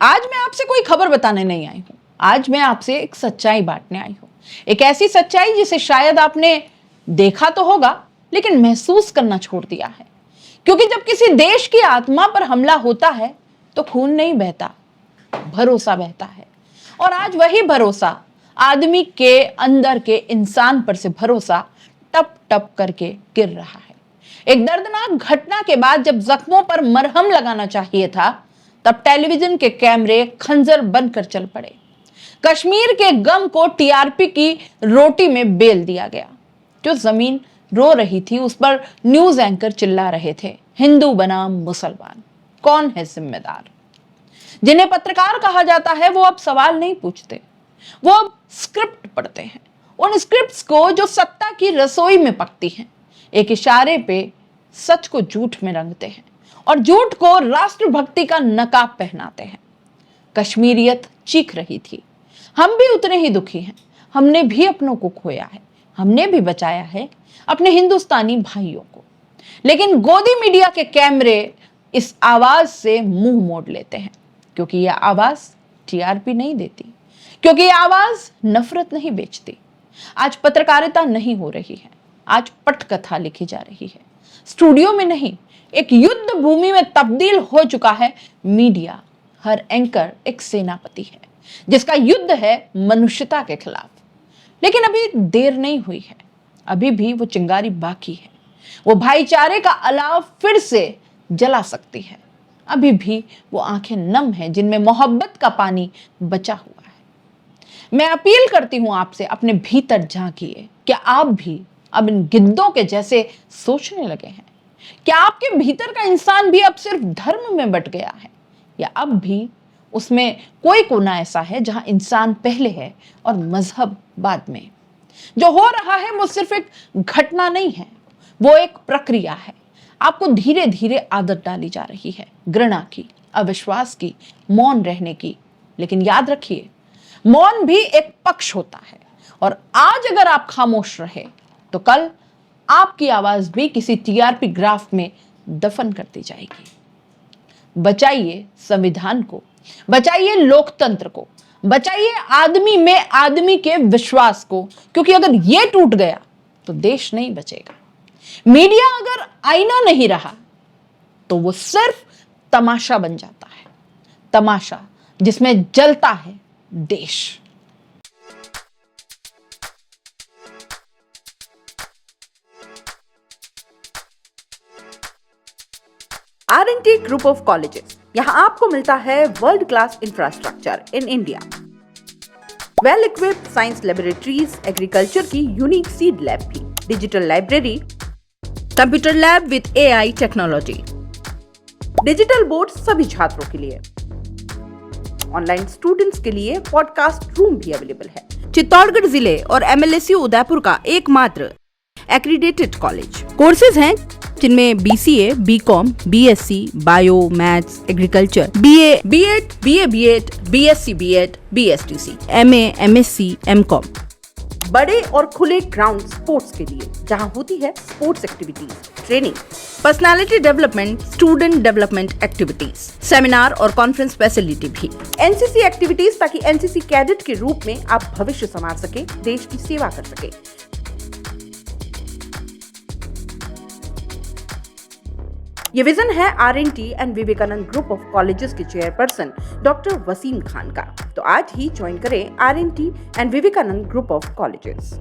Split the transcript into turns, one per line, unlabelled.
आज मैं आपसे कोई खबर बताने नहीं आई हूं। आज मैं आपसे एक सच्चाई बांटने आई हूं। एक ऐसी सच्चाई जिसे शायद आपने देखा तो होगा लेकिन महसूस करना छोड़ दिया है। क्योंकि जब किसी देश की आत्मा पर हमला होता है तो खून नहीं बहता, भरोसा बहता है। और आज वही भरोसा, आदमी के अंदर के इंसान पर से भरोसा टप टप करके गिर रहा है। एक दर्दनाक घटना के बाद जब जख्मों पर मरहम लगाना चाहिए था, तब टेलीविजन के कैमरे खंजर बनकर चल पड़े। कश्मीर के गम को टीआरपी की रोटी में बेल दिया गया। जो जमीन रो रही थी उस पर न्यूज एंकर चिल्ला रहे थे, हिंदू बनाम मुसलमान, कौन है जिम्मेदार। जिन्हें पत्रकार कहा जाता है वो अब सवाल नहीं पूछते, वो अब स्क्रिप्ट पढ़ते हैं। उन स्क्रिप्ट्स को जो सत्ता की रसोई में पकती हैं, एक इशारे पे सच को झूठ में रंगते हैं और झूठ को राष्ट्रभक्ति का नकाब पहनाते हैं। कश्मीरियत चीख रही थी, हम भी उतने ही दुखी हैं। हमने भी अपनों को खोया है, हमने भी बचाया है अपने हिंदुस्तानी भाइयों को। लेकिन गोदी मीडिया के कैमरे इस आवाज से मुंह मोड़ लेते हैं, क्योंकि यह आवाज टीआरपी नहीं देती, क्योंकि यह आवाज नफरत नहीं बेचती। आज पत्रकारिता नहीं हो रही है, आज पटकथा लिखी जा रही है। स्टूडियो में नहीं, एक युद्ध भूमि में तब्दील हो चुका है मीडिया। हर एंकर एक सेनापति है जिसका युद्ध है मनुष्यता के खिलाफ। लेकिन अभी देर नहीं हुई है, अभी भी वो चिंगारी बाकी है। वो भाईचारे का अलाव फिर से जला सकती है। अभी भी वो आंखें नम हैं जिनमें मोहब्बत का पानी बचा हुआ है। मैं अपील करती हूं आपसे, अपने भीतर झांकिए। क्या आप भी अब इन गिद्धों के जैसे सोचने लगे हैं? क्या आपके भीतर का इंसान भी अब सिर्फ धर्म में बट गया है, या अब भी उसमें कोई कोना ऐसा है जहां इंसान पहले है और मजहब बाद में? जो हो रहा है वो सिर्फ एक घटना नहीं है, वो एक प्रक्रिया है। आपको धीरे धीरे आदत डाली जा रही है घृणा की, अविश्वास की, मौन रहने की। लेकिन याद रखिए, मौन भी एक पक्ष होता है, और आज अगर आप खामोश रहे तो कल आपकी आवाज भी किसी टीआरपी ग्राफ में दफन कर दी जाएगी। बचाइए संविधान को, बचाइए लोकतंत्र को, बचाइए आदमी में आदमी के विश्वास को, क्योंकि अगर यह टूट गया तो देश नहीं बचेगा। मीडिया अगर आईना नहीं रहा तो वो सिर्फ तमाशा बन जाता है, तमाशा जिसमें जलता है देश।
R&T ग्रुप ऑफ कॉलेजेस, यहाँ आपको मिलता है world class infrastructure in India, well equipped science laboratories, agriculture की यूनिक सीड लैब भी, digital library, computer lab with AI technology, digital board सभी छात्रों के लिए, ऑनलाइन स्टूडेंट्स के लिए पॉडकास्ट रूम भी अवेलेबल है। चित्तौड़गढ़ जिले और MLSU उदयपुर का एकमात्र एक्रीडेटेड कॉलेज। कोर्सेज हैं जिनमें BCA, BCom, BSc, bio, maths, agriculture, BA, B.Ed, BA, B.Ed, BSc, B.Ed, BSTC, MA, MSc, MCom। बड़े और खुले ग्राउंड स्पोर्ट्स के लिए, जहां होती है sports activities, training, personality development, student development activities, seminar और कॉन्फ्रेंस फैसिलिटी भी, NCC एक्टिविटीज, ताकि NCC कैडेट के रूप में आप भविष्य संवार सके, देश की सेवा कर सके। ये विजन है R&T and Vivekanand group of colleges के चेयरपर्सन डॉक्टर वसीम खान का। तो आज ही ज्वाइन करें R&T and Vivekanand group of colleges.